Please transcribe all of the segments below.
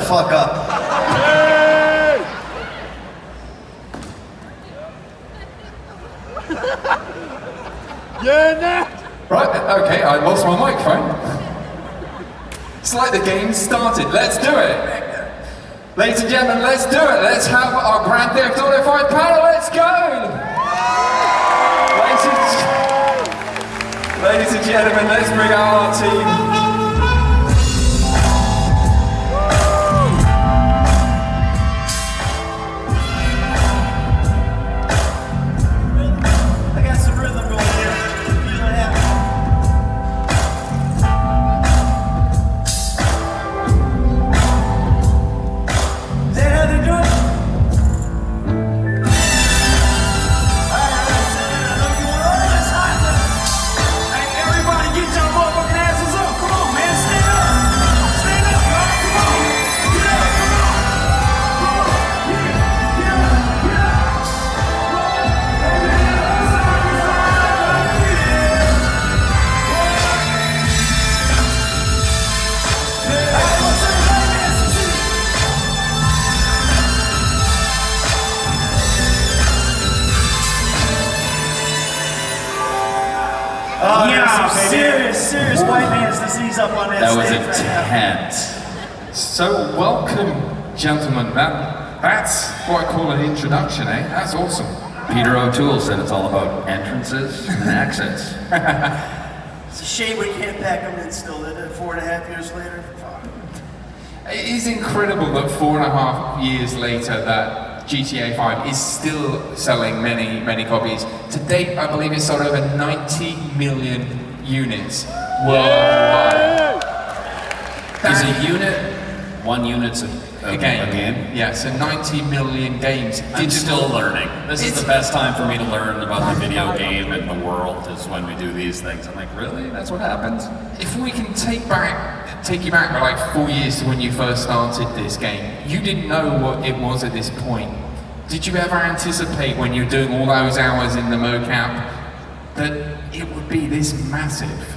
fuck up. Yeah, Ned! Right, okay, I lost my microphone. It's like the game started. Let's do it. Ladies and gentlemen, let's do it. Let's have our Grand Theft Auto 5 panel. Let's go. Ladies and gentlemen, let's bring out our team. Serious white man's disease up on that stage. That was intense. So welcome, gentlemen. That's what I call an introduction, eh? That's awesome. Peter O'Toole said it's all about entrances and exits. It's a shame we can't pack them in still, 4.5 years later. It is incredible that 4.5 years later that GTA 5 is still selling many copies. To date, I believe it's sold over 90 million units worldwide. Is a unit, 1 unit's a game? Yeah, so 90 million games. I'm still learning. This is the best time for me to learn about the video game and the world is when we do these things. I'm like, really? That's what happens? If we can take you back like 4 years to when you first started this game, you didn't know what it was at this point. Did you ever anticipate when you're doing all those hours in the mocap that it would be this massive?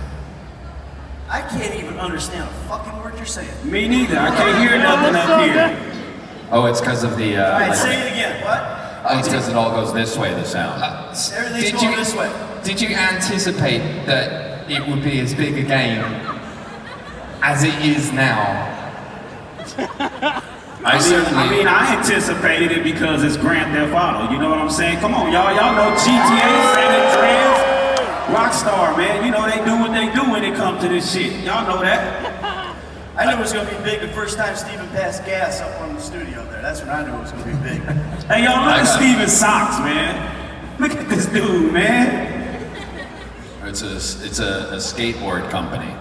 I can't even understand a fucking word you're saying. Me neither. I can't hear nothing up here. Oh, it's because of the... Alright, say it again. What? Oh, it's because it all goes this way, the sound. Everything's going this way. Did you anticipate that it would be as big a game as it is now? I mean, I anticipated it because it's Grand Theft Auto. You know what I'm saying? Come on, y'all know GTA, San Andreas, Rockstar, man. You know they do what they do when it comes to this shit. Y'all know that. I knew it was gonna be big the first time Steven passed gas up on the studio there. That's when I knew it was gonna be big. Hey, y'all look at Steven's socks, man. Look at this dude, man. It's a skateboard company,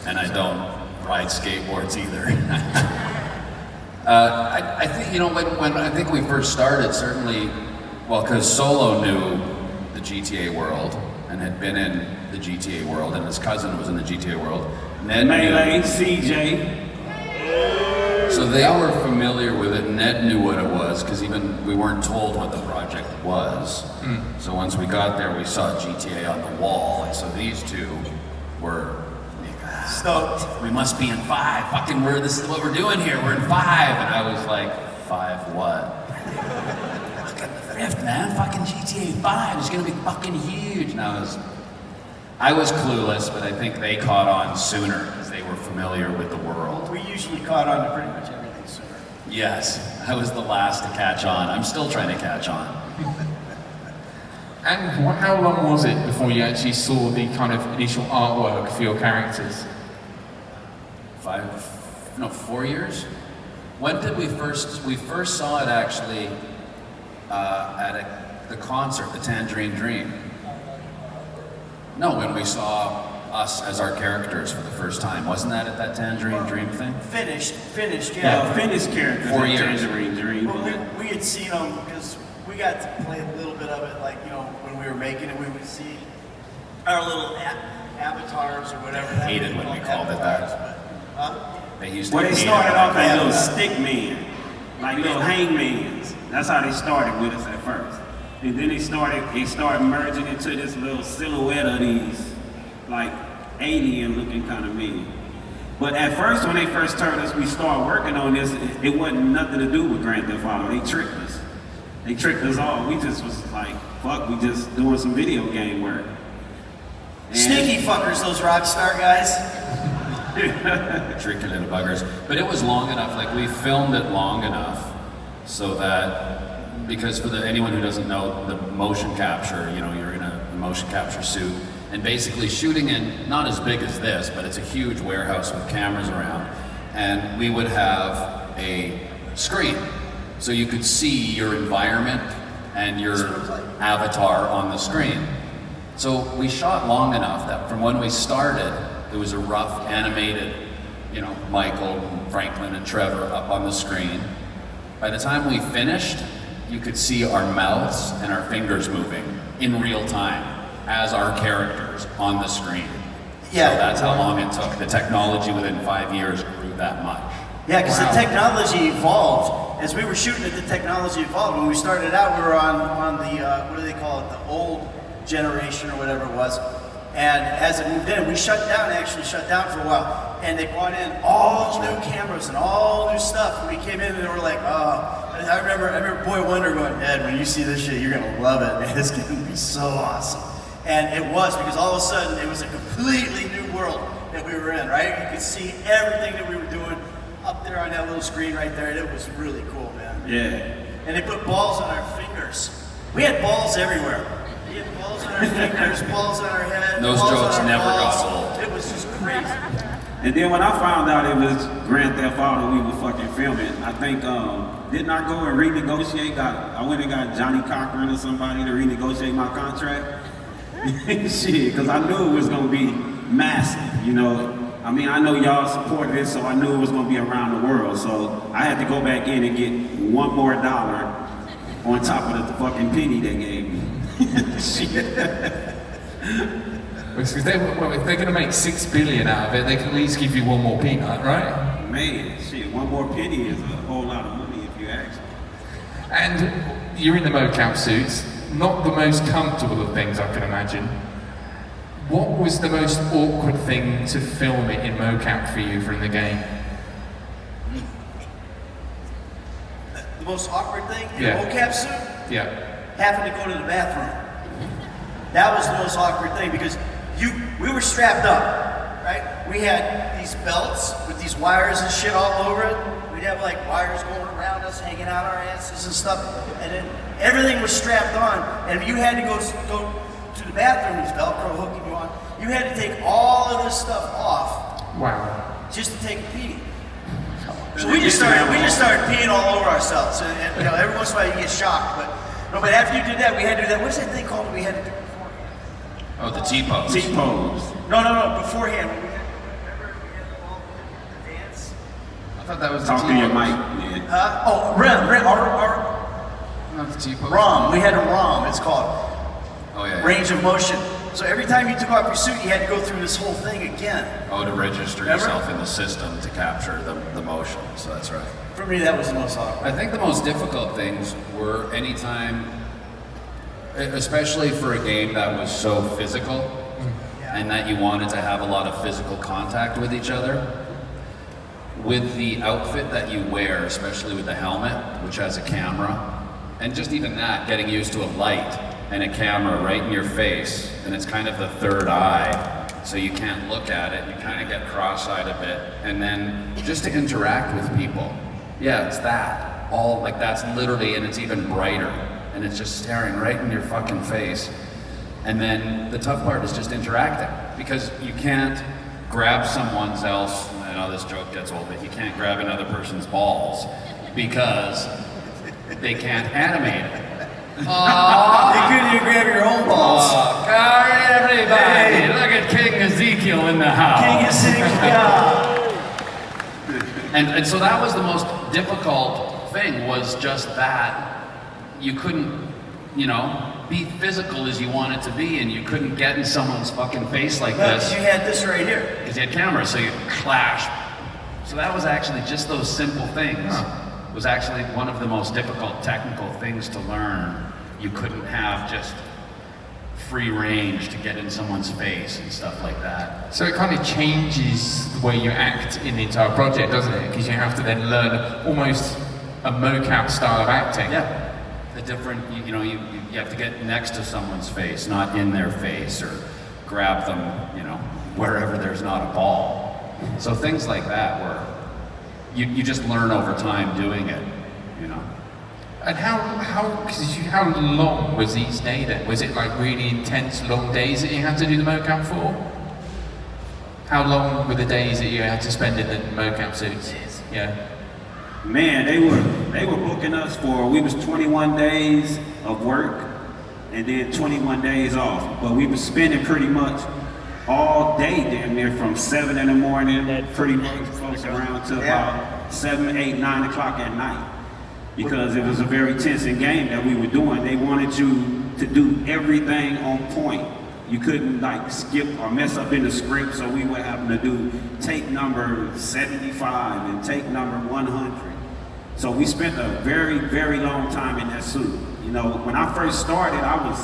and I don't ride skateboards either. I think, you know, when I think we first started, certainly, well, because Solo knew the GTA world and had been in the GTA world, and his cousin was in the GTA world. Ned Melee, CJ. So they were familiar with it. Ned knew what it was, because even we weren't told what the project was. So once we got there, we saw GTA on the wall, and so these two were stoked. We must be in 5. Fucking, this is what we're doing here. We're in 5. And I was like, 5 what? Fucking the thrift, man. Fucking GTA 5 is gonna be fucking huge. And I was clueless, but I think they caught on sooner because they were familiar with the world. We usually caught on to pretty much everything sooner. Yes, I was the last to catch on. I'm still trying to catch on. And how long was it before you actually saw the kind of initial artwork for your characters? 4 years? When did we first saw it actually at the concert, the Tangerine Dream. No, when we saw us as our characters for the first time. Wasn't that at that Tangerine Dream thing? Finished, yeah. Yeah, finished characters 4 in years. Tangerine Dream. Well, we had seen them because we got to play a little bit of it, like, you know, when we were making it, we would see our little avatars or whatever. I hated when we called it that. They used to Well, they hate started it. off as little stick men, like little hangmans. That's how they started with us at first. And then they started merging into this little silhouette of these, like, alien looking kind of men. But at first, when they first told us we started working on this, it wasn't nothing to do with Grand Theft Auto. They tricked us. They tricked us all. We just was like, fuck, we just doing some video game work. And Sneaky fuckers, those Rockstar guys. Tricky little buggers. But it was long enough, like we filmed it long enough so that, because for anyone who doesn't know, the motion capture, you know, you're in a motion capture suit and basically shooting in, not as big as this, but it's a huge warehouse with cameras around. And we would have a screen so you could see your environment and your avatar on the screen. So we shot long enough that from when we started, it was a rough animated, you know, Michael, and Franklin, and Trevor up on the screen. By the time we finished, you could see our mouths and our fingers moving in real time as our characters on the screen. Yeah. So that's how long it took. The technology within 5 years grew that much. Yeah, because Wow. the technology evolved. As we were shooting it, the technology evolved. When we started out, we were on the, what do they call it, the old generation or whatever it was. And as it moved in, we actually shut down for a while. And they brought in all new cameras and all new stuff. And we came in and they were like, oh. And I remember Boy Wonder going, Ed, when you see this shit, you're gonna love it, man. It's gonna be so awesome. And it was, because all of a sudden, it was a completely new world that we were in, right? You could see everything that we were doing up there on that little screen right there, and it was really cool, man. yeah. And they put balls on our fingers. We had balls everywhere. We had balls on our fingers, balls on our head. Those balls jokes on our never balls. got old. It was just crazy. And then when I found out it was Grand Theft Auto we were fucking filming, I think, didn't I go and renegotiate? I went and got Johnny Cochran or somebody to renegotiate my contract. Shit, because I knew it was going to be massive, you know. I mean, I know y'all supported it, so I knew it was going to be around the world. So I had to go back in and get $1 more on top of the fucking penny they gave me. Shit. Because if they're going to make $6 billion out of it, they can at least give you one more peanut, right? Man, shit, 1 more penny is a whole lot of money if you ask me. And you're in the mocap suits, not the most comfortable of things I can imagine. What was the most awkward thing to film it in mocap for you from the game? The most awkward thing in Yeah. a mocap suit? Yeah. Having to go to the bathroom. That was the most awkward thing because we were strapped up, right? We had these belts with these wires and shit all over it. We'd have like wires going around us, hanging out our asses and stuff. And then everything was strapped on. And you had to go to the bathroom, these Velcro hooking you on. You had to take all of this stuff off Wow. just to take a pee. So we just started peeing all over ourselves. And you know, every once in a while you get shocked, but after you did that, we had to do that. What's that thing called we had to do beforehand? Oh, the T-pose. T-pose. No, beforehand. We had all the dance. I thought that was the Talk to your T-pose. mic, man. REM, Not the T-pose. ROM. We had a ROM, it's called. Oh, yeah. Range of motion. So every time you took off your suit, you had to go through this whole thing again. Oh, to register Remember? yourself in the system to capture the motion. So that's right. For me, that was the most awkward. I think the most difficult things were anytime, especially for a game that was so physical and that you wanted to have a lot of physical contact with each other. With the outfit that you wear, especially with the helmet, which has a camera, and just even that, getting used to a light and a camera right in your face, and it's kind of the third eye, so you can't look at it, you kind of get cross-eyed a bit, and then just to interact with people. Yeah, it's that. All, like that's literally, and it's even brighter, and it's just staring right in your fucking face. And then the tough part is just interacting, because you can't grab someone's else, I know this joke gets old, but you can't grab another person's balls, because they can't animate it. You couldn't even grab your own balls. Oh, everybody, Hey. look at King Ezekiel in the house. King Ezekiel. And so that was the most difficult thing, was just that you couldn't, you know, be physical as you wanted to be, and you couldn't get in someone's fucking face like Well, this. you had this right here. Because you had cameras, so you clash. So that was actually just those simple things. Was actually one of the most difficult technical things to learn. You couldn't have just free range to get in someone's face and stuff like that. So it kind of changes the way you act in the entire project, doesn't it? Because you have to then learn almost a mocap style of acting. Yeah. The different, you know, you have to get next to someone's face, not in their face, or grab them, you know, wherever there's not a ball. So things like that where you just learn over time doing it, you know. And how long was each day then? Was it like really intense, long days that you had to do the mocap for? How long were the days that you had to spend in the mocap suits? Yeah. Man, they were booking us for, we was 21 days of work and then 21 days off. But we were spending pretty much all day damn near from 7 in the morning, pretty much close around to about 7, 8, 9 o'clock at night. Because it was a very tense game that we were doing. They wanted you to do everything on point. You couldn't like skip or mess up in the script, so we were having to do take number 75 and take number 100. So we spent a very, very long time in that suit. You know, when I first started, I was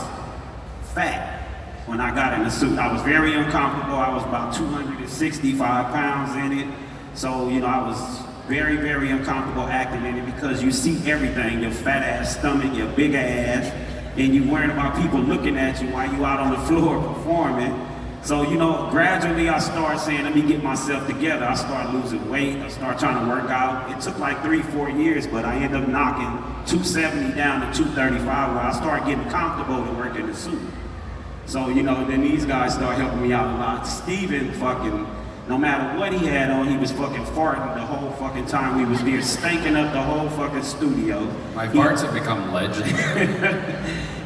fat when I got in the suit. I was very uncomfortable. I was about 265 pounds in it. So, you know, I was very, very uncomfortable acting in it because you see everything, your fat ass stomach, your big ass, and you worrying about people looking at you while you out on the floor performing. So, you know, gradually I started saying, let me get myself together. I started losing weight, I started trying to work out. It took like 3-4 years, but I ended up knocking 270 down to 235 where I started getting comfortable to work in the suit. So, you know, then these guys started helping me out a lot. Steven fucking, no matter what he had on, he was fucking farting the whole fucking time we was there, stinking up the whole fucking studio. My farts have become legendary.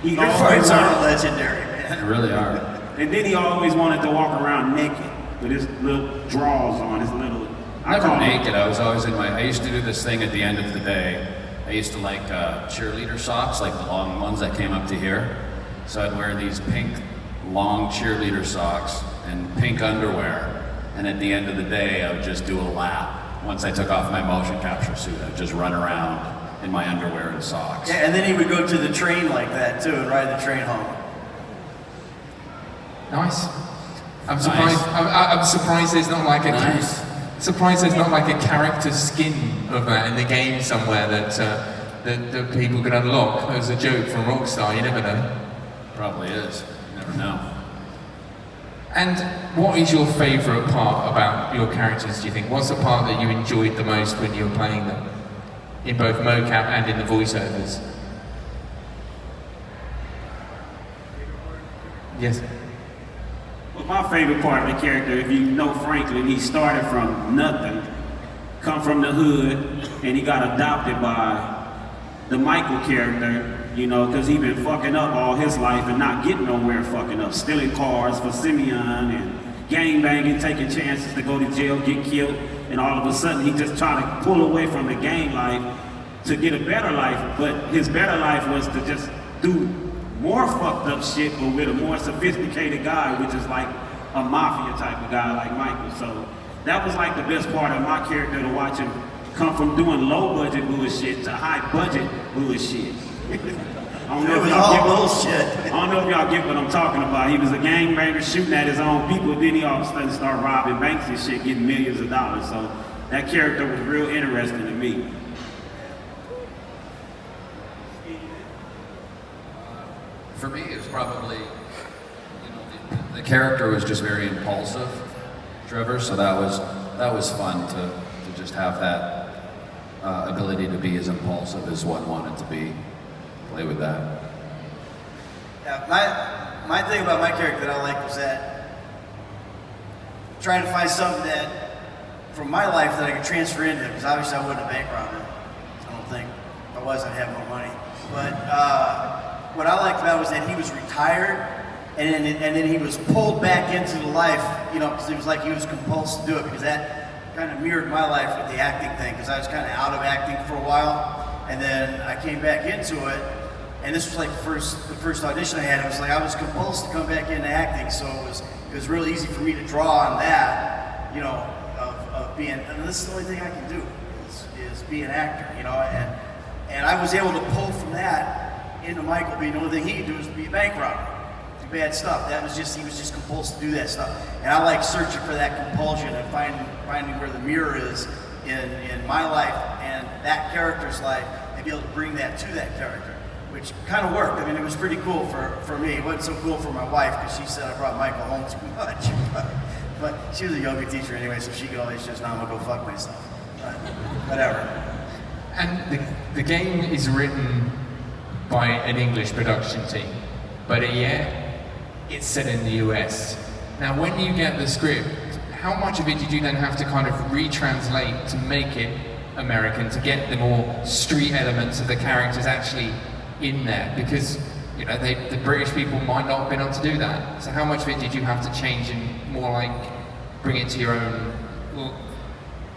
Your farts are legendary, man. They really are. And then he always wanted to walk around naked with his little drawers on, his little... Never naked, I was always in my... I used to do this thing at the end of the day. I used to like cheerleader socks, like the long ones that came up to here. So I'd wear these pink, long cheerleader socks and pink underwear. And at the end of the day, I would just do a lap. Once I took off my motion capture suit, I'd just run around in my underwear and socks. Yeah, and then he would go to the train like that too and ride the train home. Nice. I'm surprised. Nice. I'm surprised there's not like a surprised there's not like a character skin of that in the game somewhere that people can unlock as a joke from Rockstar. You never know. Probably is. You never know. And what is your favourite part about your characters, do you think? What's the part that you enjoyed the most when you were playing them? In both mocap and in the voiceovers? Yes? Well, my favorite part of the character, if you know Franklin, he started from nothing, come from the hood, and he got adopted by the Michael character, you know, because he been fucking up all his life and not getting nowhere fucking up, stealing cars for Simeon and gang banging, taking chances to go to jail, get killed, and all of a sudden he just trying to pull away from the gang life to get a better life, but his better life was to just do more fucked up shit, but with a more sophisticated guy, which is like a mafia type of guy like Michael. So that was like the best part of my character, to watch him come from doing low budget bullshit to high budget bullshit. I don't know if y'all get what I'm talking about. He was a gangbanger shooting at his own people, then he all of a sudden started robbing banks and shit, getting millions of dollars. So that character was real interesting to me. For me, it's probably, you know, the character was just very impulsive, Trevor. So that was fun to just have that ability to be as impulsive as one wanted to be. Play with that. Yeah, my thing about my character that I liked was that trying to find something that from my life that I could transfer into, because obviously I wasn't a bank robber. I don't think. If I was, I'd have more money. But what I liked about it was that he was retired, and then he was pulled back into the life, you know, because it was like he was compulsed to do it, because that kind of mirrored my life with the acting thing, because I was kind of out of acting for a while, and then I came back into it, and this was like the first audition I had. It was like I was compulsed to come back into acting, so it was really easy for me to draw on that, you know, of being, and this is the only thing I can do is be an actor, you know, and I was able to pull from that into Michael being the only thing he could do is be a bank robber. bad stuff. That was just, he was just compulsed to do that stuff. And I like searching for that compulsion and finding where the mirror is in my life and that character's life, and be able to bring that to that character, which kind of worked. I mean, it was pretty cool for me. It wasn't so cool for my wife because she said I brought Michael home too much. But she was a yoga teacher anyway, so she could always just, I'm gonna go fuck myself. But whatever. And the game is written by an English production team, but yet it's set in the US. Now, when you get the script, how much of it did you then have to kind of retranslate to make it American, to get the more street elements of the characters actually in there? Because, you know, the British people might not have been able to do that. So how much of it did you have to change and more like bring it to your own, well,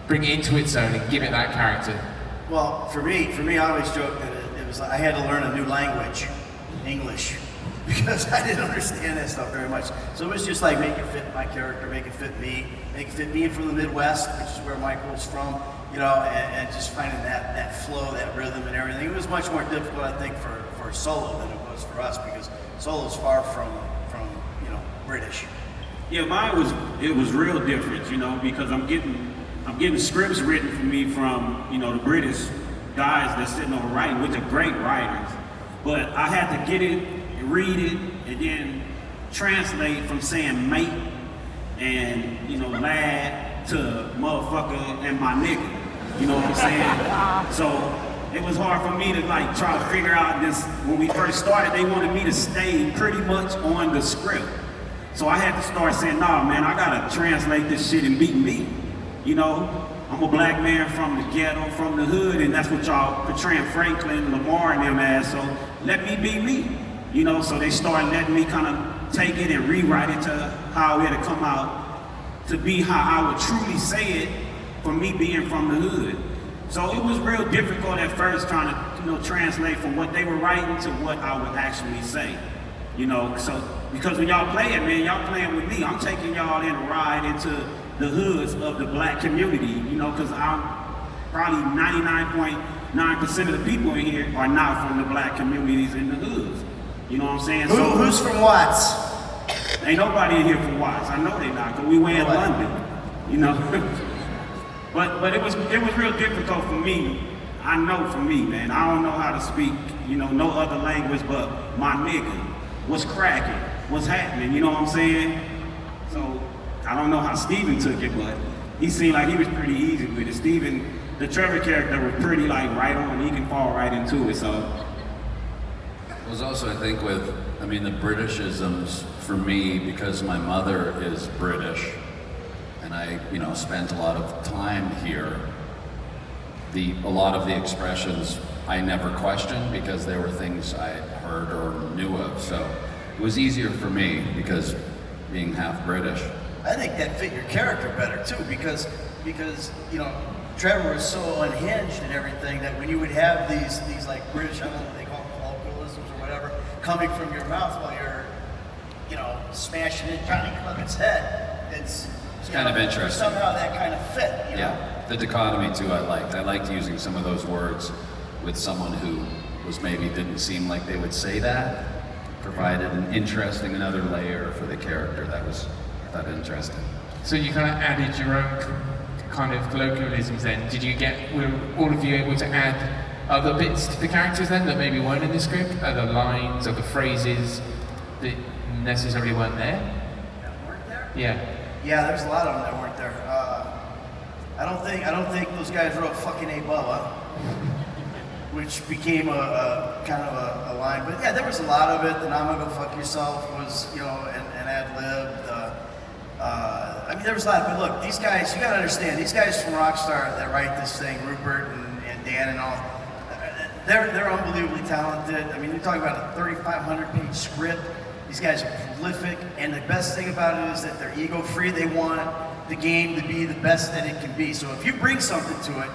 bring it into its own and give it that character? Well, for me, I always joke that it was, I had to learn a new language, English, because I didn't understand that stuff very much. So it was just like make it fit my character, make it fit me from the Midwest, which is where Michael's from, you know, and just finding that flow, that rhythm and everything. It was much more difficult, I think, for Solo than it was for us, because Solo's far from you know, British. Yeah, it was real different, you know, because I'm getting scripts written for me from, you know, the British guys that's sitting over writing, which are great writers. But I had to get it, read it, and then translate from saying mate and, you know, lad to motherfucker and my nigga. You know what I'm saying? So it was hard for me to like try to figure out this. When we first started, they wanted me to stay pretty much on the script. So I had to start saying, nah, man, I gotta translate this shit and be me. You know, I'm a black man from the ghetto, from the hood, and that's what y'all portraying Franklin, Lamar, and them as, so let me be me. You know, so they started letting me kind of take it and rewrite it to how it had come out to be how I would truly say it for me being from the hood. So it was real difficult at first trying to, you know, translate from what they were writing to what I would actually say. You know, so, because when y'all play it, man, y'all playing with me. I'm taking y'all in a ride into the hoods of the black community, you know, because I'm probably 99.9% of the people in here are not from the black communities in the hoods. You know what I'm saying? So Who's from Watts? Ain't nobody in here from Watts. I know they not, because we were in London, you know. but it was real difficult for me. I know for me, man, I don't know how to speak, you know, no other language but my nigga. What's cracking? What's happening? You know what I'm saying? So I don't know how Steven took it, but he seemed like he was pretty easy with it. Steven, the Trevor character, was pretty like right on. He can fall right into it, so. It was also, I think, the Britishisms for me, because my mother is British, and I, you know, spent a lot of time here. A lot of the expressions I never questioned because they were things I heard or knew of. So it was easier for me because being half British. I think that fit your character better too, because you know, Trevor was so unhinged and everything that when you would have these like British, I don't know what they call them, colloquialisms or whatever, coming from your mouth while you're, you know, smashing in Johnny Clement's head, it's kind of interesting. Somehow that kind of fit, you know? Yeah, the dichotomy too I liked. I liked using some of those words with someone who was maybe didn't seem like they would say that, provided an interesting another layer for the character that was, I thought, interesting. So you kind of added your own kind of colloquialisms then. Were all of you able to add other bits to the characters then that maybe weren't in the script? Other lines, other phrases that necessarily weren't there? That weren't there? Yeah. Yeah, there's a lot of them that weren't there. I don't think those guys wrote fucking A Bubba, which became a kind of a line. But yeah, there was a lot of it. The "I'm gonna go fuck yourself" was, you know, an ad lib. I mean, there was a lot. But look, these guys, you gotta understand, these guys from Rockstar that write this thing, Rupert and Dan and all, they're unbelievably talented. I mean, you're talking about a 3,500-page script. These guys are prolific, and the best thing about it is that they're ego-free. They want the game to be the best that it can be. So if you bring something to it,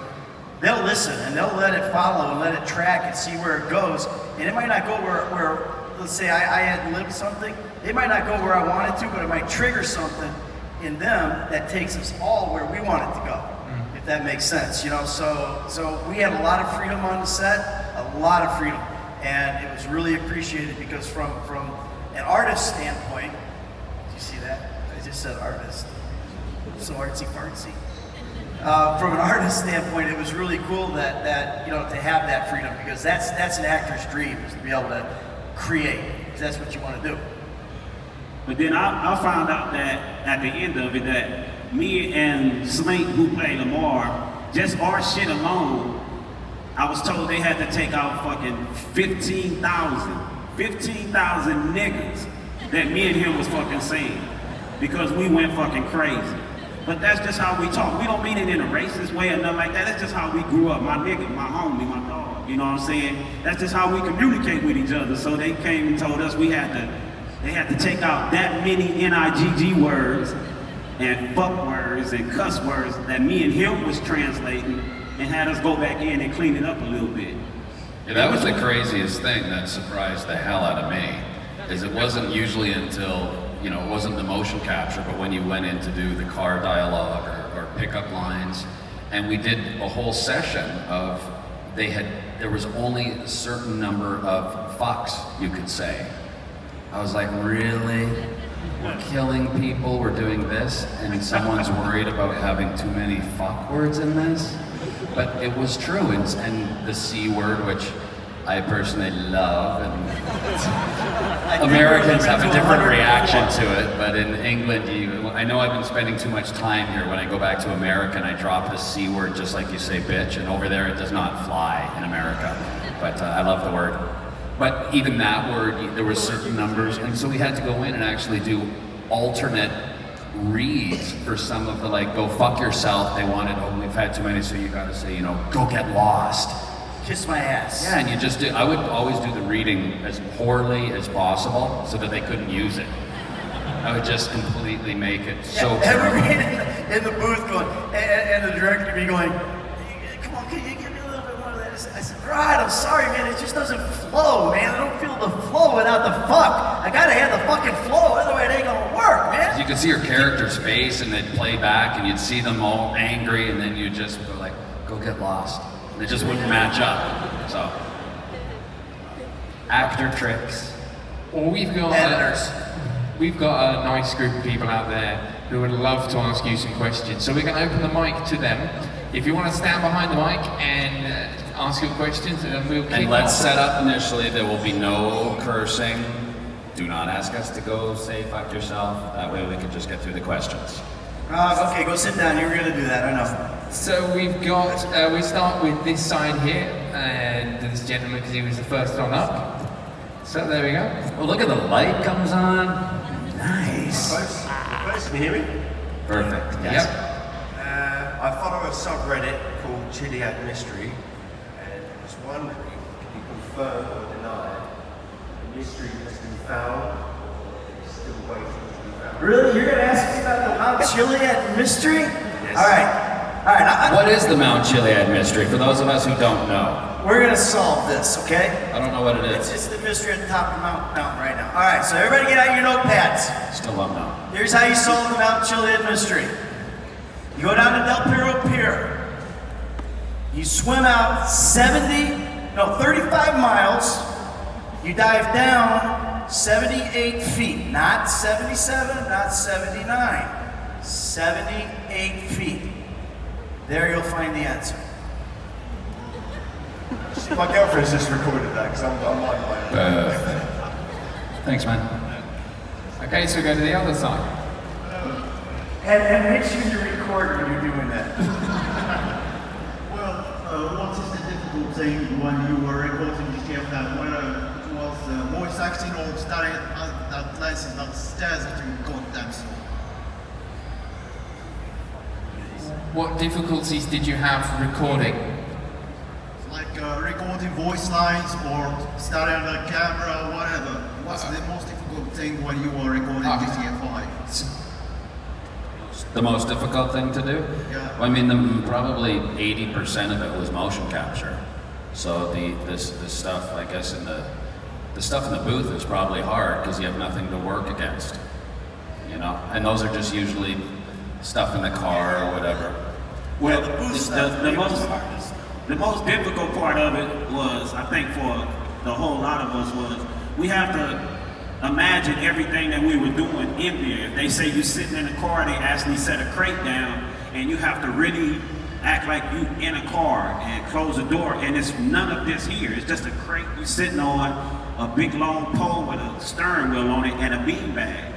they'll listen and they'll let it follow and let it track and see where it goes. And it might not go where let's say I had lived something, it might not go where I wanted to, but it might trigger something in them that takes us all where we want it to go, if that makes sense, you know? So we had a lot of freedom on the set, a lot of freedom. And it was really appreciated because from an artist standpoint, did you see that? I just said artist. So artsy fartsy. From an artist standpoint, it was really cool that you know, to have that freedom, because that's an actor's dream, is to be able to create, because that's what you want to do. But then I found out that at the end of it, that me and Slink, who played Lamar, just our shit alone, I was told they had to take out fucking 15,000 niggas that me and him was fucking saying, because we went fucking crazy. But that's just how we talk. We don't mean it in a racist way or nothing like that. That's just how we grew up. My nigga, my homie, my dog. You know what I'm saying? That's just how we communicate with each other. So they came and told us they had to take out that many NIGG words and fuck words and cuss words that me and him was translating, and had us go back in and clean it up a little bit. Yeah, that was the craziest thing that surprised the hell out of me, is it wasn't usually until, you know, it wasn't the motion capture, but when you went in to do the car dialogue or pickup lines, and we did a whole session of, there was only a certain number of fucks you could say. I was like, really? We're killing people, we're doing this, and someone's worried about having too many fuck words in this? But it was true, and the C word, which I personally love, and Americans have a different reaction to it, but in England, I know I've been spending too much time here. When I go back to America and I drop the C word just like you say bitch, and over there it does not fly in America, but I love the word. But even that word, there were certain numbers, and so we had to go in and actually do alternate reads for some of the, like, go fuck yourself. They wanted, oh, we've had too many, so you gotta say, you know, go get lost. Kiss my ass. Yeah, and you just do, I would always do the reading as poorly as possible so that they couldn't use it. I would just completely make it so Everybody terrible. in the booth going, and the director would be going, come on, can you give me a little bit more of that? I said, right, I'm sorry, man, it just doesn't flow, man. I don't feel the flow without the fuck. I gotta have the fucking flow, otherwise it ain't gonna work, man. You could see your character's face and they'd play back and you'd see them all angry, and then you'd just go like, go get lost. They just wouldn't match up. So, actor tricks. Well, we've got a nice group of people out there who would love to ask you some questions. So we're going to open the mic to them. If you want to stand behind the mic and ask your questions, and we'll keep. And let's set up initially. There will be no cursing. Do not ask us to go say fuck yourself. That way we can just get through the questions. Okay, go sit down. You were gonna do that, I know. So we've got, we start with this side here, and this gentleman, because he was the first one up. So there we go. Oh, look at the light comes on. Nice. Folks, can you hear me? Perfect. Yes. Yep. I follow a subreddit called Chiliad Mystery, and I was wondering, can you confirm or deny the mystery has been found, or is still waiting to be found? Really? You're gonna ask me about the Mount Chiliad mystery? Yes. All right. What is the Mount Chiliad mystery, for those of us who don't know? We're gonna solve this, okay? I don't know what it is. It's the mystery at the top of the mountain right now. All right, so everybody get out your notepads. Still don't know. Here's how you solve the Mount Chiliad mystery. You go down to Del Perro Pier. You swim out 35 miles. You dive down 78 feet, not 77, not 79, 78 feet. There you'll find the answer. My girlfriend's just recorded that because I'm like my Thanks, man. Okay, so we go to the other side. And make sure you record when you're doing that. Well, what is the difficult thing when you were recording GTAV, whether it was voice acting or staring at that license that stares at you goddamn so? What difficulties did you have recording? Like recording voice lines or staring at the camera or whatever. What's the most difficult thing when you were recording GTA 5? The most difficult thing to do? Yeah. Well, I mean, probably 80% of it was motion capture. So the stuff, I guess, the stuff in the booth is probably hard because you have nothing to work against, you know. And those are just usually stuff in the car or whatever. Well, the booth the most difficult part of it was, I think, for the whole lot of us, was we have to imagine everything that we were doing in there. If they say you're sitting in a car, they actually set a crate down, and you have to really act like you in a car and close the door, and it's none of this here. It's just a crate you're sitting on, a big long pole with a steering wheel on it and a bean bag.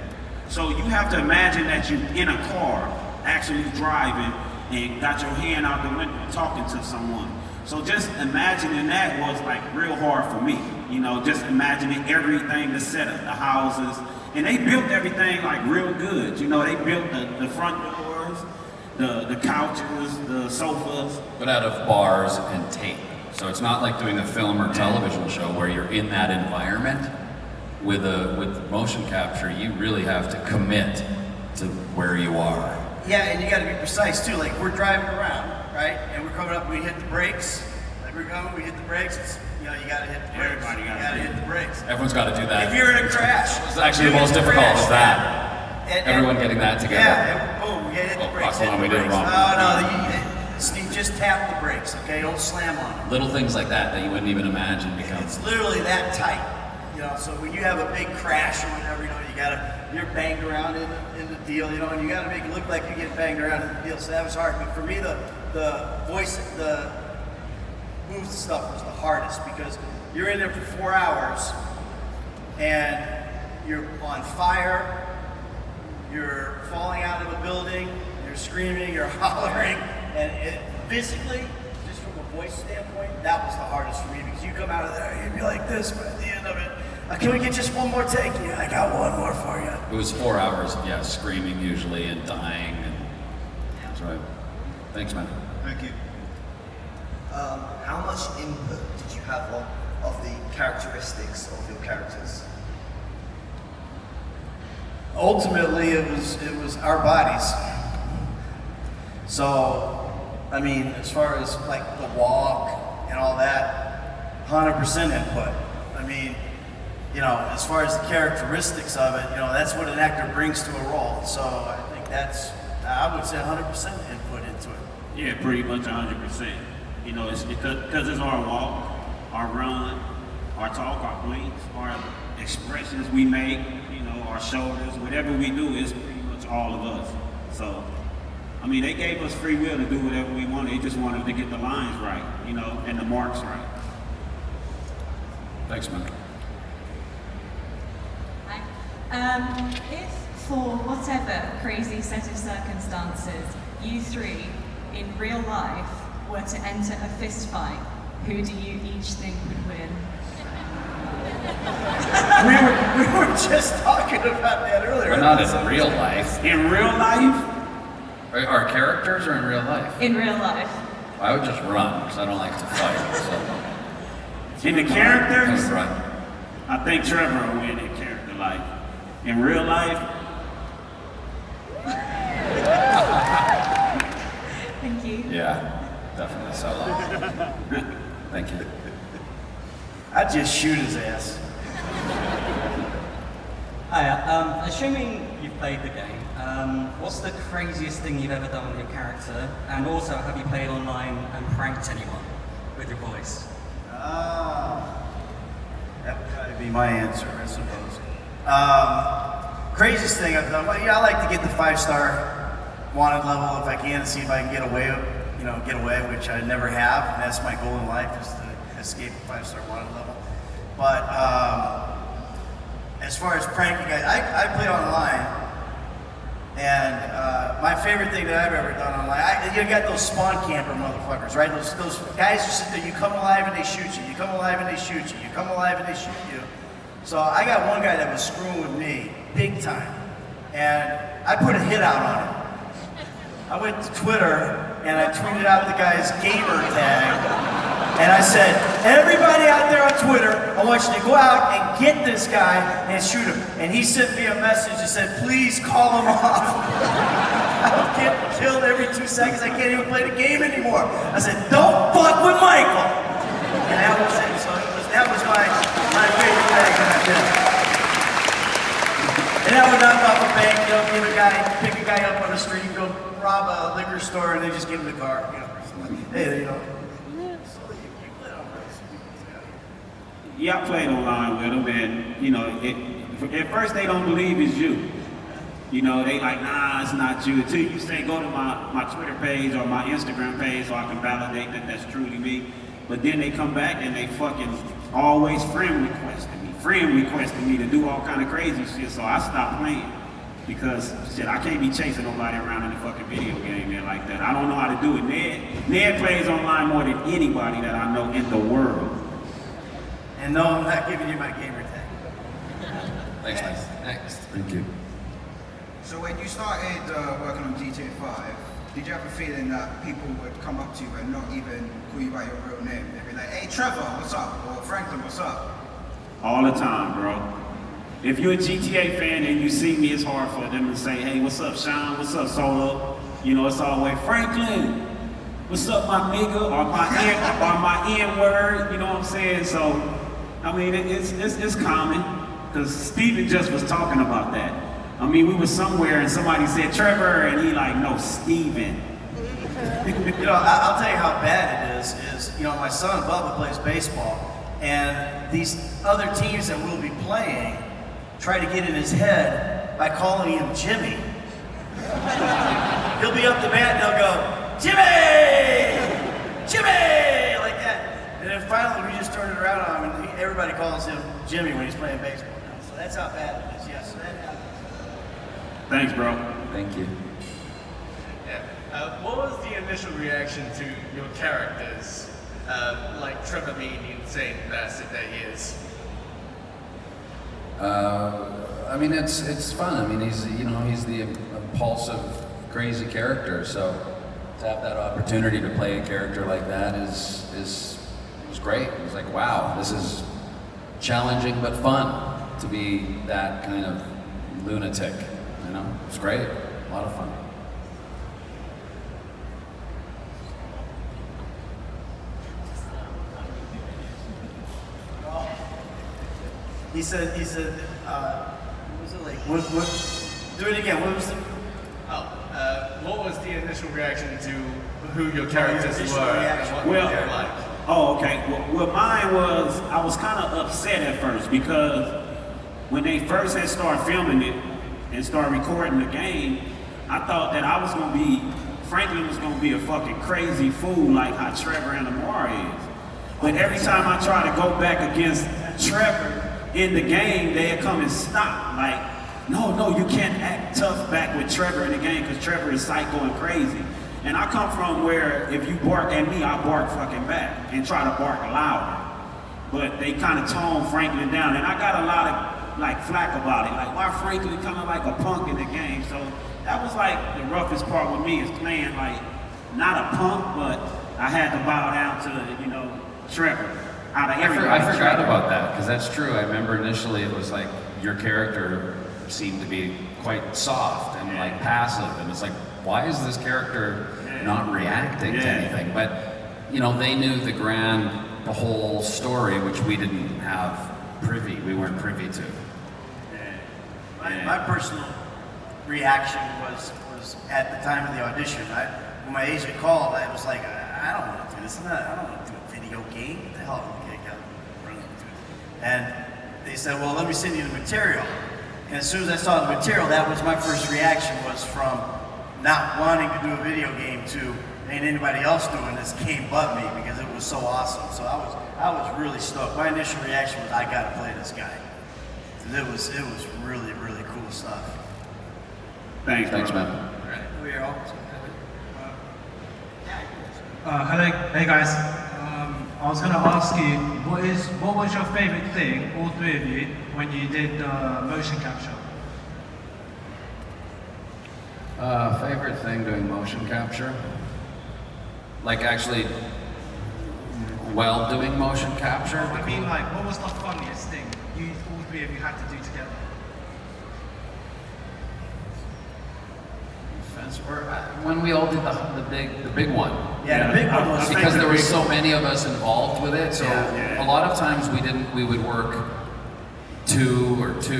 So you have to imagine that you're in a car, actually driving, and got your hand out the window talking to someone. So just imagining that was like real hard for me. You know, just imagining everything, the setup, the houses, and they built everything like real good. You know, they built the front doors, the couches, the sofas. But out of bars and tape. So it's not like doing a film or television show where you're in that environment. With motion capture, you really have to commit to where you are. Yeah, and you got to be precise too. Like we're driving around, right? And we're coming up, we hit the brakes. Like we're coming, we hit the brakes. It's, you know, you got to hit the brakes. Everybody you got to hit the brakes. Everyone's got to do that. If you're in a crash, It's actually the most difficult is that. And Everyone getting that together. Yeah, and boom, we got to hit the brakes. fuck, hold on, we did it wrong. Steve, just tap the brakes, okay? Don't slam on them. Little things like that that you wouldn't even imagine become. It's literally that tight. You know, so when you have a big crash or whatever, you know, you're banged around in the deal, you know, and you gotta make it look like you get banged around in the deal. So that was hard. But for me, the booth stuff was the hardest because you're in there for 4 hours and you're on fire, you're falling out of a building, you're screaming, you're hollering, and it physically, just from a voice standpoint, that was the hardest for me because you come out of there, you'd be like this, but at the end of it, can we get just one more take? Yeah, I got one more for you. It was 4 hours of, screaming usually and dying. And that's right. Thanks, man. Thank you. How much input did you have of the characteristics of your characters? Ultimately, it was our bodies. So, I mean, as far as like the walk and all that, 100% input. I mean, you know, as far as the characteristics of it, you know, that's what an actor brings to a role. So I think I would say 100% input into it. Yeah, pretty much 100%. You know, it's because it's our walk, our run, our talk, our blinks, our expressions we make, you know, our shoulders, whatever we do is pretty much all of us. So, I mean, they gave us free will to do whatever we wanted. They just wanted to get the lines right, you know, and the marks right. Thanks, man. If for whatever crazy set of circumstances you three in real life were to enter a fist fight, who do you each think would win? We were just talking about that earlier. But not in real life. In real life, Our characters or in real life? In real life. I would just run because I don't like to fight. So. in the characters, Just run. I think Trevor will win in character life. In real life, Thank you. Yeah, definitely solo. Thank you. I'd just shoot his ass. Hiya, assuming you've played the game, what's the craziest thing you've ever done with your character? And also, have you played online and pranked anyone with your voice? That would probably be my answer, I suppose. Craziest thing I've done, well, yeah, I like to get the 5-star wanted level if I can, to see if I can get away, which I never have, and that's my goal in life, is to escape a 5-star wanted level. But as far as pranking, I play online, and my favorite thing that I've ever done online, you got those spawn camper motherfuckers, right? Those guys who sit there, you come alive and they shoot you, you come alive and they shoot you, you come alive and they shoot you. So I got one guy that was screwing with me, big time, and I put a hit out on him. I went to Twitter and I tweeted out the guy's gamer tag, and I said, everybody out there on Twitter, I want you to go out and get this guy and shoot him. And he sent me a message that said, please call him off. I'm getting killed every 2 seconds. I can't even play the game anymore. I said, don't fuck with Michael. And that was it. So that was my favorite tag that I did. And that would knock off a bank, you know, pick a guy up on the street, go rob a liquor store, and they just give him the car, you know. Hey, you know. yeah, I played online with them, and you know, At first they don't believe it's you. You know, they like, nah, it's not you. Until you say, go to my Twitter page or my Instagram page so I can validate that that's truly me. But then they come back and they fucking always friend requesting me to do all kind of crazy shit. So I stopped playing because shit, I can't be chasing nobody around in a fucking video game man like that. I don't know how to do it. Ned plays online more than anybody that I know in the world. And no, I'm not giving you my gamer tag. Thanks, man. Next. Thank you. So when you started working on GTA 5, did you have a feeling that people would come up to you and not even call you by your real name? They'd be like, hey Trevor, what's up? Or Franklin, what's up? All the time, bro. If you're a GTA fan and you see me, it's hard for them to say, hey, what's up, Shawn? What's up, Solo? You know, it's always Franklin. What's up, my nigga? Or my N-word, you know what I'm saying? So, I mean, it's common, because Steven just was talking about that. I mean, we were somewhere and somebody said Trevor, and he like, no, Steven. You know, I'll tell you how bad it is, you know, my son Bubba plays baseball, and these other teams that we'll be playing try to get in his head by calling him Jimmy. He'll be up the bat and they'll go, Jimmy! Jimmy! Like that. And then finally we just turned it around on him and everybody calls him Jimmy when he's playing baseball now. So that's how bad it is, yes. Thanks, bro. Thank you. Yeah. What was the initial reaction to your characters, like Trevor being the insane bastard that he is? I mean, it's fun. I mean, he's the impulsive, crazy character. So to have that opportunity to play a character like that is great. It was like, wow, this is challenging but fun to be that kind of lunatic. You know, it's great. A lot of fun. He said, what was it like? What, do it again, what was the? What was the initial reaction to who your characters were and what they were like? Oh, okay. Well, mine was, I was kind of upset at first because when they first had started filming it and started recording the game, I thought that I was going to be, Franklin was going to be a fucking crazy fool like how Trevor and Lamar is. But every time I try to go back against Trevor in the game, they'd come and stop. Like, no, you can't act tough back with Trevor in the game because Trevor is psycho and crazy. And I come from where if you bark at me, I bark fucking back and try to bark louder. But they kind of tone Franklin down, and I got a lot of like flack about it. Like, why Franklin kind of like a punk in the game? So that was like the roughest part with me is playing like not a punk, but I had to bow down to, you know, Trevor. Out of everybody. I forgot about that because that's true. I remember initially it was like your character seemed to be quite soft and like passive, and it's like, why is this character not reacting to anything? But you know, they knew the whole story, which we didn't have we weren't privy to. My personal reaction was at the time of the audition. When my agent called, I was like, I don't want to do this. I don't want to do a video game. What the hell am I going to run into? And they said, well, let me send you the material. And as soon as I saw the material, that was my first reaction, was from not wanting to do a video game to ain't anybody else doing this game but me, because it was so awesome. So I was really stoked. My initial reaction was, I gotta play this guy. It was really, really cool stuff. Thanks, man. We're all hello, hey guys. I was going to ask you, what was your favorite thing, all three of you, when you did motion capture? Favorite thing doing motion capture? Like actually, while doing motion capture? I mean, like, what was the funniest thing all three of you had to do together? When we all did the big one. Yeah, the big one was because there were so many of us involved with it. So a lot of times we would work two with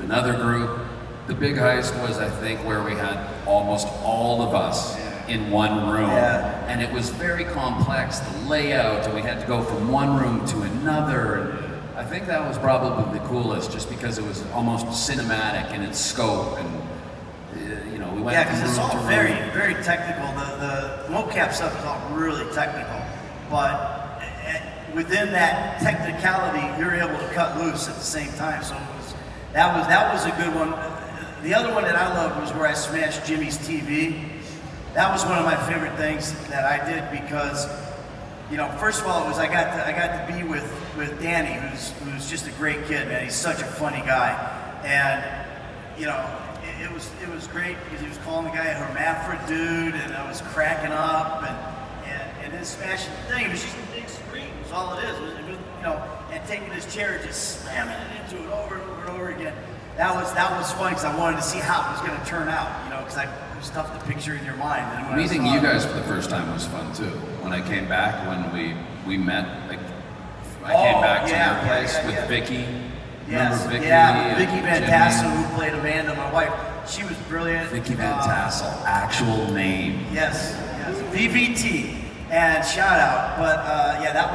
another group. The big heist was, I think, where we had almost all of us in one room. Yeah. And it was very complex, the layout, and we had to go from one room to another. I think that was probably the coolest, just because it was almost cinematic in its scope, and you know, we went. Yeah, because from it's room all to very, room. very technical. The mocap stuff is all really technical, but within that technicality, you're able to cut loose at the same time. So that was a good one. The other one that I loved was where I smashed Jimmy's TV. That was one of my favorite things that I did because, you know, first of all, it was I got to be with Danny, who's just a great kid, man. He's such a funny guy, and you know, it was great because he was calling the guy a hermaphrodite dude, and I was cracking up, and then smashing the thing. It was just a big screen. It was all it is. It was, you know, and taking his chair and just slamming it into it over and over and over again. That was fun because I wanted to see how it was going to turn out, you know, because it was tough to picture in your mind. And when Meeting you guys for the first time was fun too. When I came back, when we met, like, I came back to your place with Vicky. Yes, Remember Vicky? yeah, Vicky and Van Jimmy? Tassel, who played Amanda, my wife. She was brilliant. Vicky Van Tassel, actual name. Yes, VVT, and shout out. But yeah, that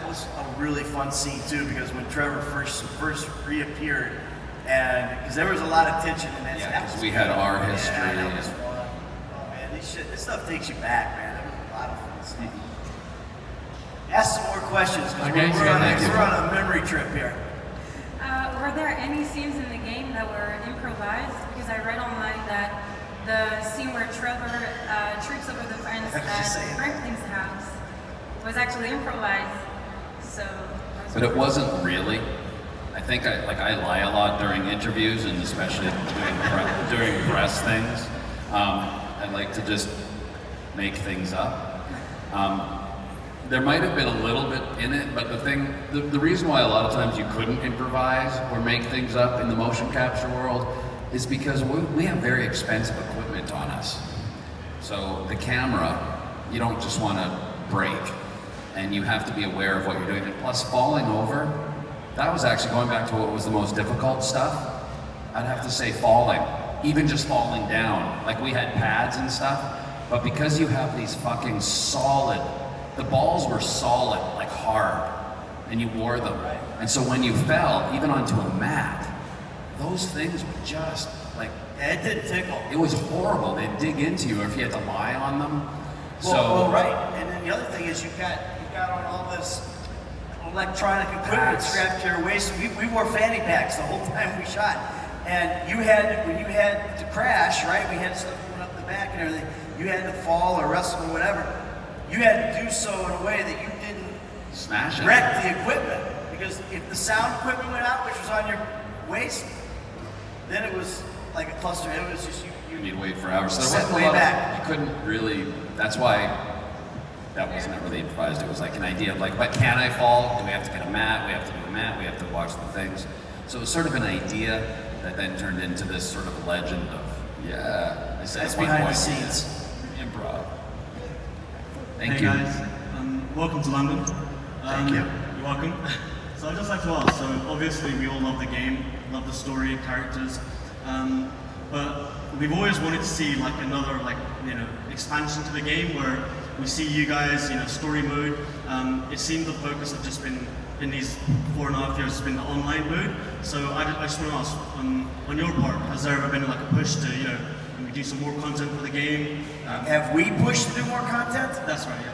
was a really fun scene too, because when Trevor first reappeared, and because there was a lot of tension in that. Yeah, because we had our history. Yeah, that was fun. Oh man, this stuff takes you back, man. There was a lot of fun stuff. Ask some more questions, because we're on a memory trip here. Were there any scenes in the game that were improvised? Because I read online that the scene where Trevor trips over the fence at Franklin's house was actually improvised. So. But it wasn't really. I think I lie a lot during interviews, and especially during press things. I like to just make things up. There might have been a little bit in it, but the reason why a lot of times you couldn't improvise or make things up in the motion capture world is because we have very expensive equipment on us. So the camera, you don't just want to break, and you have to be aware of what you're doing. And plus, falling over, that was actually going back to what was the most difficult stuff. I'd have to say falling, even just falling down. Like, we had pads and stuff, but because you have these fucking solid, the balls were solid, like hard, and you wore them. And so when you fell, even onto a mat, those things were just like, it did tickle. It was horrible. They'd dig into you, or if you had to lie on them. Well, right. And then the other thing is you got on all this electronic equipment strapped to your waist. We wore fanny packs the whole time we shot. And when you had to crash, right, we had stuff going up the back and everything, you had to fall or wrestle or whatever. You had to do so in a way that you didn't smash it, wreck the equipment. Because if the sound equipment went out, which was on your waist, then it was like a cluster. It was just you'd wait for hours. So there set wasn't way a lot back. you couldn't really. That's why that wasn't really improvised. It was like an idea of like, but can I fall? Do we have to get a mat? We have to do a mat. We have to watch the things. So it was sort of an idea that then turned into this sort of legend of, yeah, I said That's at one behind point, the scenes. Improv. Thank hey you. Guys, welcome to London. Thank you. You're welcome. So I'd just like to ask, so obviously we all love the game, love the story, characters, but we've always wanted to see like another expansion to the game where we see you guys, story mode. It seems the focus has just been, in these 4.5 years, has been the online mode. So I just want to ask, on your part, has there ever been like a push to, maybe do some more content for the game? Have we pushed to do more content? That's right, yeah.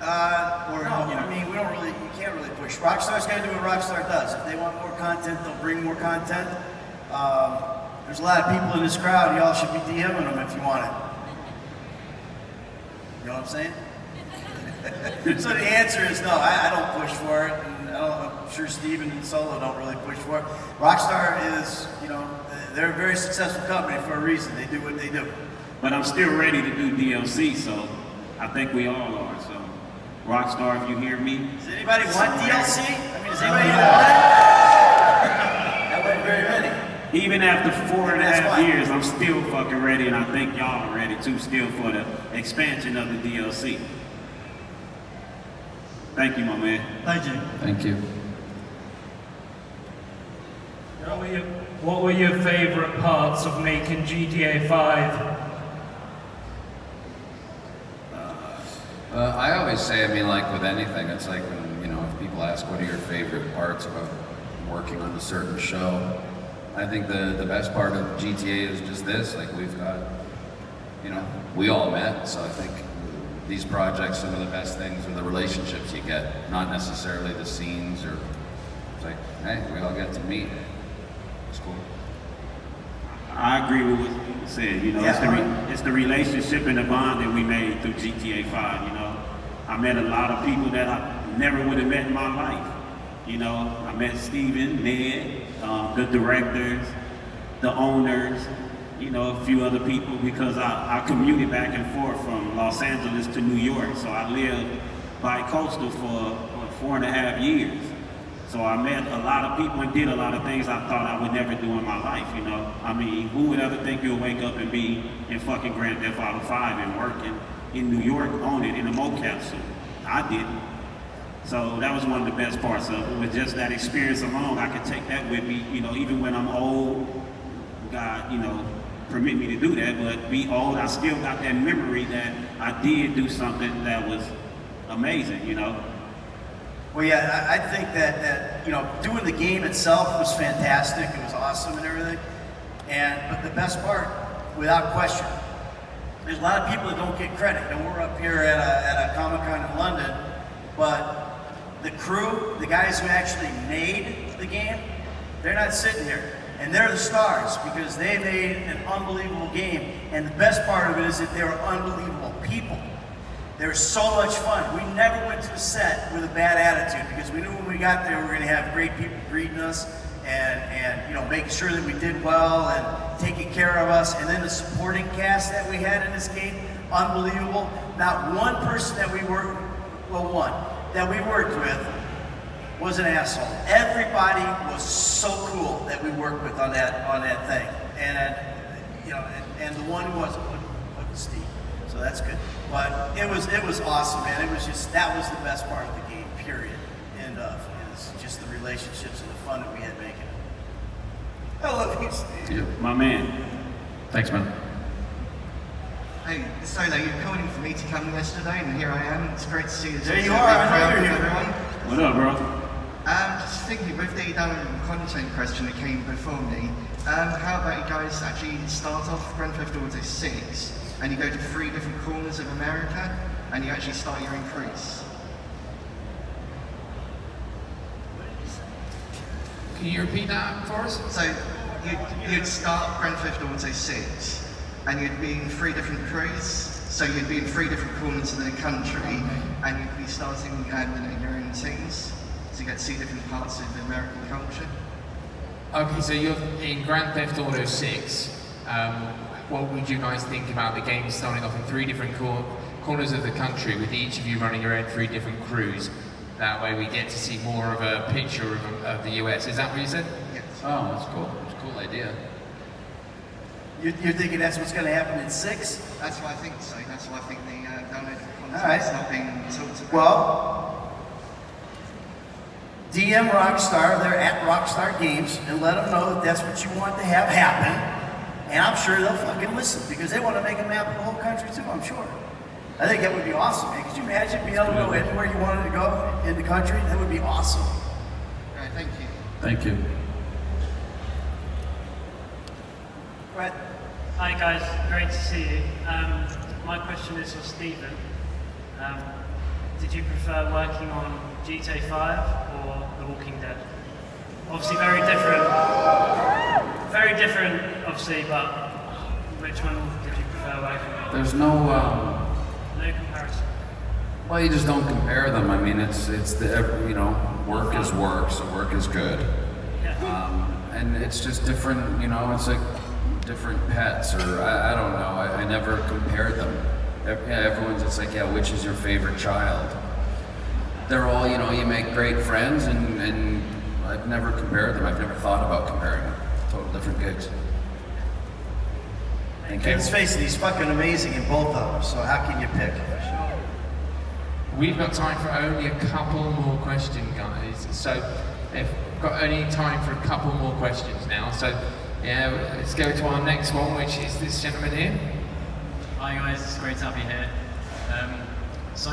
No, I mean, you can't really push. Rockstar's got to do what Rockstar does. If they want more content, they'll bring more content. There's a lot of people in this crowd, y'all should be DMing them if you want it. You know what I'm saying? So the answer is no, I don't push for it, and I'm sure Steven and Solo don't really push for it. Rockstar is, they're a very successful company for a reason. They do what they do. But I'm still ready to do DLC, so I think we all are. So, Rockstar, if you hear me. Does anybody want DLC? I mean, does anybody want it? That wasn't very many. Even after 4.5 years, I'm still fucking ready, and I think y'all are ready too, still for the expansion of the DLC. Thank you, my man. Thank you. Thank you. What were your favorite parts of making GTA 5? I always say, I mean, like with anything, it's like when, if people ask, what are your favorite parts about working on a certain show. I think the best part of GTA is just this, like we've got, you know, we all met, so I think these projects, some of the best things are the relationships you get, not necessarily the scenes or, it's like, hey, we all get to meet. It's cool. I agree with what you said, you know, it's the relationship and the bond that we made through GTA 5, you know. I met a lot of people that I never would have met in my life. You know, I met Steven, Ned, the directors, the owners, you know, a few other people because I commuted back and forth from Los Angeles to New York. So I lived bi-coastal for 4.5 years. So I met a lot of people and did a lot of things I thought I would never do in my life, you know. I mean, who would ever think you'll wake up and be in fucking Grand Theft Auto 5 and working in New York on it in a mocap suit? I didn't. So that was one of the best parts of it. With just that experience alone, I could take that with me, you know, even when I'm old, God, you know, permit me to do that, but be old, I still got that memory that I did do something that was amazing, you know. Well, yeah, I think that you know, doing the game itself was fantastic. It was awesome and everything. But the best part, without question, there's a lot of people that don't get credit. You know, we're up here at a Comic-Con in London, but the crew, the guys who actually made the game, they're not sitting here. And they're the stars because they made an unbelievable game. And the best part of it is that they were unbelievable people. They were so much fun. We never went to a set with a bad attitude because we knew when we got there we were going to have great people greeting us and you know, making sure that we did well and taking care of us. And then the supporting cast that we had in this game, unbelievable. Not one person that we worked, well, one that we worked with was an asshole. Everybody was so cool that we worked with on that thing. And you know, and the one who wasn't Steve. So that's good. But it was awesome, man. It was just, that was the best part of the game, period. And it's just the relationships and the fun that we had making it. I love you, Steve. Yeah, my man. Thanks, man. Hey, Solo, you called in for me to come yesterday, and here I am. It's great to see you. There you are. I know you're here. Everyone. What up, bro? Just thinking, with the content question that came before me, how about you guys actually start off Grand Theft Auto 6, and you go to 3 different corners of America, and you actually start your own cruise? Can you repeat that for us? So, you'd start Grand Theft Auto 6, and you'd be in 3 different crews. So you'd be in 3 different corners of the country, and you'd be starting you know, your own teams. So you get to see different parts of the American culture. Okay, so you're in Grand Theft Auto 6. What would you guys think about the game starting off in 3 different corners of the country with each of you running your own 3 different crews? That way we get to see more of a picture of the US. Is that what you said? Yes. Oh, that's cool. That's a cool idea. You're thinking that's what's going to happen in 6? That's what I think so. That's why I think the downloadable All right. content's not being talked about. Well, DM Rockstar, they're at Rockstar Games, and let them know that that's what you want to have happen. And I'm sure they'll fucking listen because they want to make a map of the whole country too, I'm sure. I think that would be awesome, man. Could you imagine being able to go anywhere you wanted to go in the country? That would be awesome. All right, thank you. Thank you. Brett? Hi guys, great to see you. My question is for Stephen. Did you prefer working on GTA 5 or The Walking Dead? Obviously very different. Very different, obviously, but which one did you prefer working on? There's no No comparison. well, you just don't compare them. I mean, it's the, you know, work is work, so work is good. And it's just different, you know, it's like different pets, or I don't know, I never compared them. Everyone's just like, yeah, which is your favorite child? They're all, you know, you make great friends, and I've never compared them. I've never thought about comparing them. Total different gigs. Thank you. Let's face it, he's fucking amazing in both of them, so how can you pick? We've got time for only a couple more questions, guys. So, if we've got only time for a couple more questions now. So, yeah, let's go to our next one, which is this gentleman here. Hi guys, it's great to have you here. So,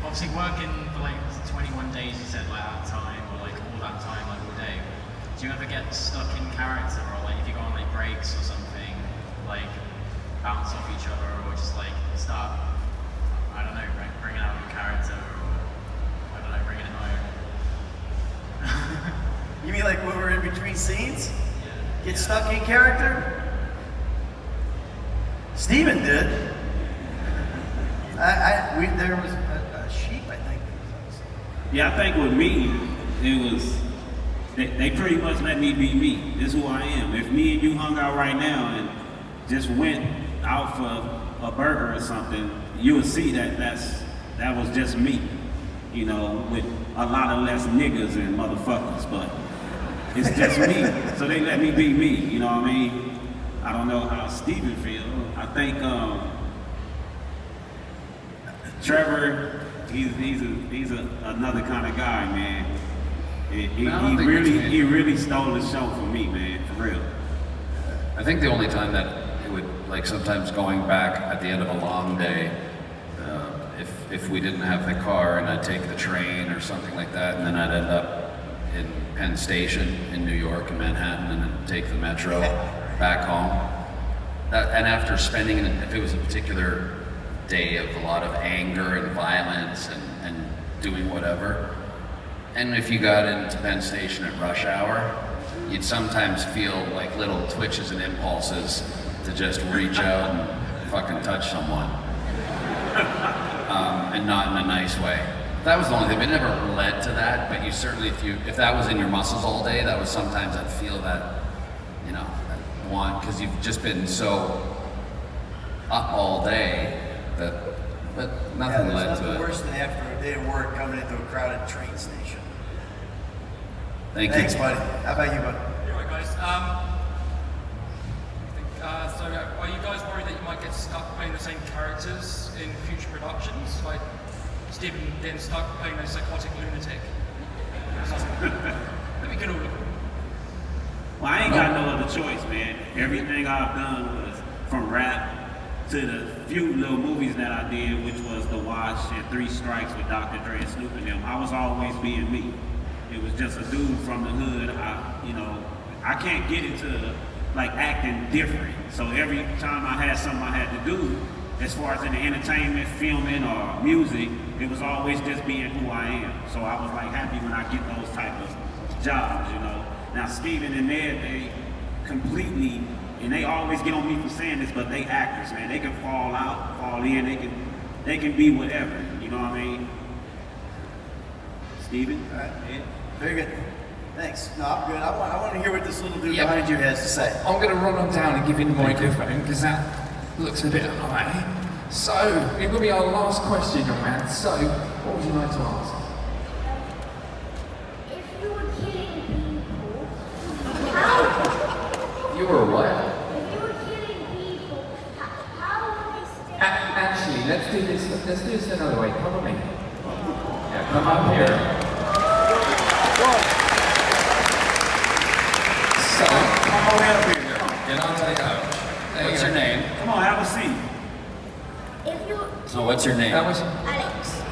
obviously working for like 21 days, you said, like at a time, or like all that time, like all day. do you ever get stuck in character, or like if you go on like breaks or something, like bounce off each other, or just like start, I don't know, bringing out your character, or I don't know, bringing it home? You mean like when we're in between scenes? Get stuck in character? Steven did. There was a sheep, I think. Yeah, I think with me, it was, they pretty much let me be me. This is who I am. If me and you hung out right now and just went out for a burger or something, you would see that that was just me. You know, with a lot of less niggas and motherfuckers, but it's just me. So they let me be me, you know what I mean? I don't know how Steven feels. I think Trevor, he's another kind of guy, man. He really stole the show for me, man, for real. I think the only time that it would, like sometimes going back at the end of a long day, if we didn't have the car and I'd take the train or something like that, and then I'd end up in Penn Station in New York and Manhattan and then take the metro back home. And after spending, if it was a particular day of a lot of anger and violence and doing whatever, and if you got into Penn Station at rush hour, you'd sometimes feel like little twitches and impulses to just reach out and fucking touch someone. And not in a nice way. That was the only thing. It never led to that, but you certainly, if that was in your muscles all day, that was sometimes I'd feel that, you know, that want, because you've just been so up all day that, but nothing led to it. Nothing worse than after a day of work coming into a crowded train station. Thanks, buddy. How about you, bud? Alright, guys. So, are you guys worried that you might get stuck playing the same characters in future productions? Like Steven getting stuck playing a psychotic lunatic? Let me get all of it. Well, I ain't got no other choice, man. Everything I've done was from rap to the few little movies that I did, which was The Watch and 3 Strikes with Dr. Dre and Snoop and them. I was always being me. It was just a dude from the hood. I can't get into like acting different. So every time I had something I had to do, as far as in the entertainment, filming, or music, it was always just being who I am. So I was like happy when I get those type of jobs, you know. Now Steven and Ned, they completely, and they always get on me for saying this, but they actors, man. They can fall out, fall in, they can be whatever, you know what I mean? Steven? All right, man. Very good. Thanks. No, I'm good. I want to hear what this little dude behind you has to say. I'm going to run on down and give him the microphone because that looks a bit high. So, it will be our last question, young man. So, what would you like to ask? If you were killing people, You were what? if you were killing people, how would they stay? Actually, let's do this another way. Come on me. Yeah, come up here. So, come on up here. Get on to the couch. What's your name? Come on, have a seat. If you So what's your name? Alex.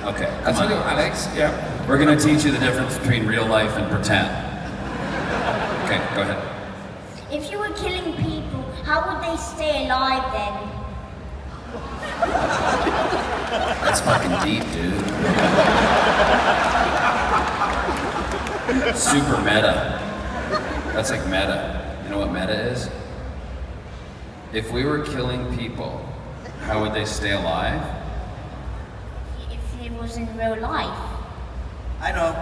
Okay, That's come on. Alex. Yeah. We're going to teach you the difference between real life and pretend. Okay, go ahead. If you were killing people, how would they stay alive then? That's fucking deep, dude. Super meta. That's like meta. You know what meta is? If we were killing people, how would they stay alive? If it was in real life. I know.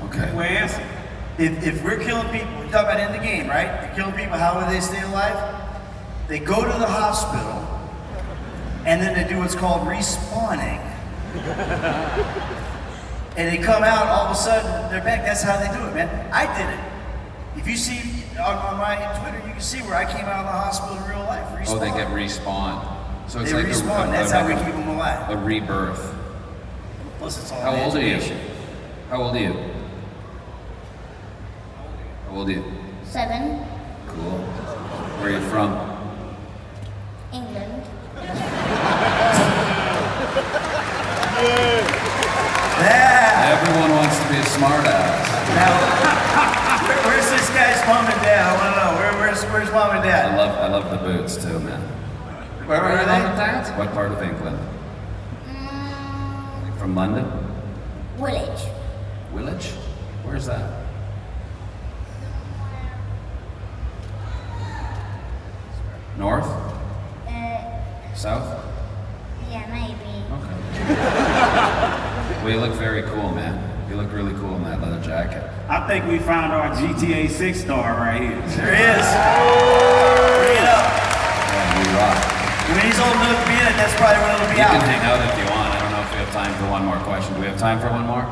Okay. Well, answer. If we're killing people, you're talking about in the game, right? You're killing people, how would they stay alive? They go to the hospital, and then they do what's called respawning. And they come out, all of a sudden, they're back. That's how they do it, man. I did it. If you see on my Twitter, you can see where I came out of the hospital in real life. Respawn. Oh, they get respawned. So it's They like respawn. That's how we keep them alive. A rebirth. Plus, it's all How old are you? imagination. How old are you? How old are you? 7. Cool. Where are you from? England. Yeah. Everyone wants to be a smart ass. Now, where's this guy's mom and dad? I want to know. Where's mom and dad? I love the boots too, man. Where are your mom and dad? What part of England? From London? Woolwich. Woolwich? Where's that? North? South? Yeah, maybe. Well, you look very cool, man. You look really cool in that leather jacket. I think we found our GTA 6 star right here. There he is. Bring it up. Yeah, you rock. When he's old enough to be in it, that's probably when it'll be You out. can hang out if you want. I don't know if we have time for one more question. Do we have time for one more?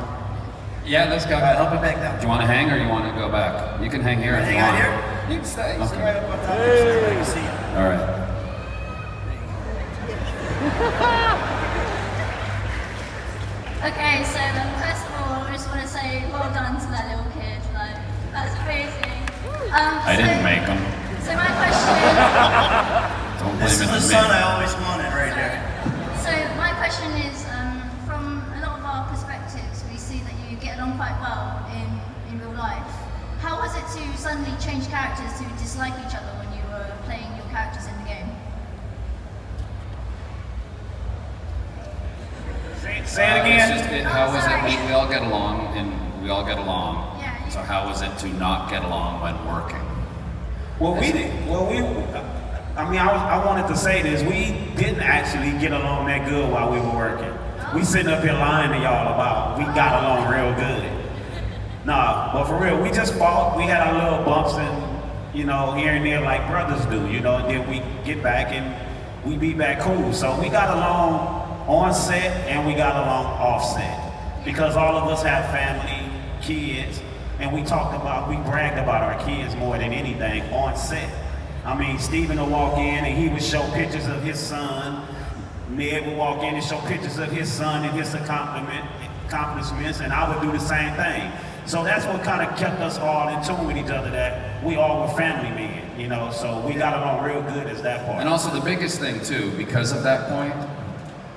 Yeah, let's go. All right, help me back down. Do you want to hang or you want to go back? You can hang here if you Hang out want. here? You can stay. Sit Okay. right up on top of you so everybody can see you. All right. Okay, so first of all, I just want to say well done to that little kid. Like, that's amazing. I didn't make them. So my question. Don't blame This it is on the me. son I always wanted right there. So my question is, from a lot of our perspectives, we see that you get along quite well in real life. How was it to suddenly change characters to dislike each other when you were playing your characters in the game? Say it again. It's just, how was it? We all get along, and we all get along. Yeah. So how was it to not get along when working? Well, I wanted to say this. We didn't actually get along that good while we were working. We sitting up here lying to y'all about we got along real good. Nah, but for real, we just fought. We had our little bumps and, here and there like brothers do, and then we get back and we be back cool. So we got along on set and we got along off set because all of us have family, kids, and we bragged about our kids more than anything on set. I mean, Steven would walk in and he would show pictures of his son. Ned would walk in and show pictures of his son and his accomplishments, and I would do the same thing. So that's what kind of kept us all in tune with each other, that we all were family men, so we got along real good as that part. And also the biggest thing too, because of that point,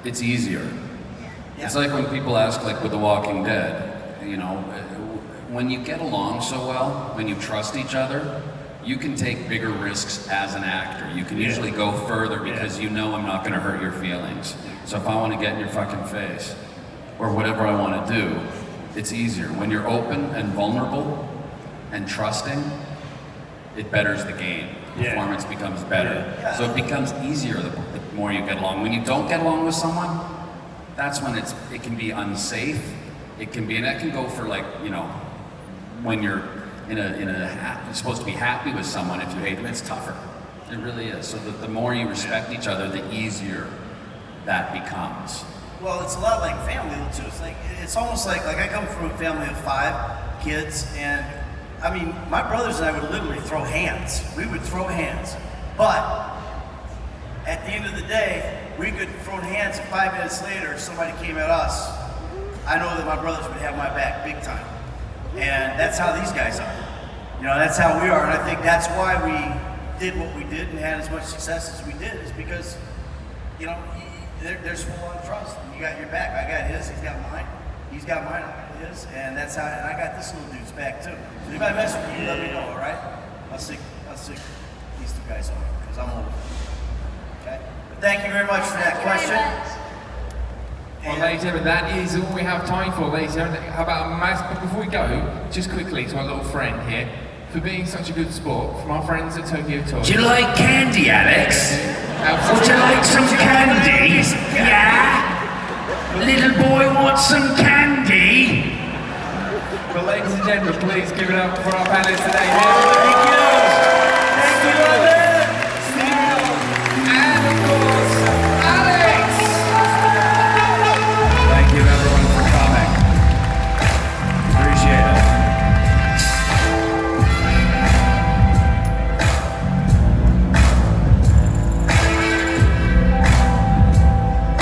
it's easier. Yeah. It's like when people ask, like with The Walking Dead, when you get along so well, when you trust each other, you can take bigger risks as an actor. You can usually go further because I'm not gonna hurt your feelings. So if I wanna get in your fucking face, or whatever I wanna do, it's easier. When you're open and vulnerable and trusting, it betters the game. Performance becomes better. Yeah. So it becomes easier the more you get along. When you don't get along with someone, that's when it can be unsafe. It can be, and that can go for when you're you're supposed to be happy with someone. If you hate them, it's tougher. It really is. So the more you respect each other, the easier that becomes. Well, it's a lot like family too. It's almost like I come from a family of 5 kids, and I mean, my brothers and I would literally throw hands. We would throw hands, but at the end of the day, we could throw hands, and 5 minutes later, somebody came at us. I know that my brothers would have my back big time, and that's how these guys are. That's how we are, and I think that's why we did what we did and had as much success as we did, is because there's full on trust. You got your back. I got his. He's got mine. He's got mine. I got his. And that's how. And I got this little dude's back too. So if I mess with you, let me know. All right? I'll stick these 2 guys on because I'm old. Okay. But thank you very much for that question. Well, ladies and gentlemen, that is all we have time for, ladies and gentlemen. How about a mass? But before we go, just quickly to our little friend here, for being such a good sport, from our friends at Tokyo Toy. Do you like candy, Alex? Would you like some candy? Yeah? Little boy wants some candy? Well, ladies and gentlemen, please give it up for our panelists today. Thank you.